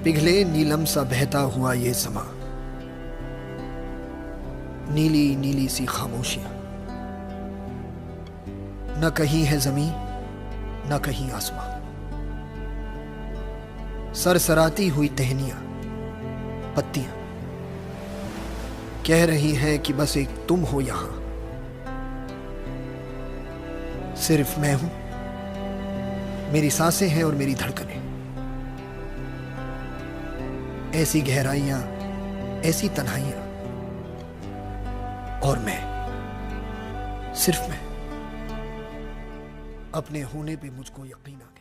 पिघले नीलम सा बहता हुआ ये समा, नीली नीली सी खामोशियां, न कहीं है जमीन न कहीं आसमां, सरसराती हुई टहनियां पत्तियां कह रही हैं कि बस एक तुम हो यहां, सिर्फ मैं हूं, मेरी सांसें हैं और मेरी धड़कनें, ऐसी गहराइयां, ऐसी तन्हाइयां, और मैं, सिर्फ मैं, अपने होने पे मुझको यकीन आता है।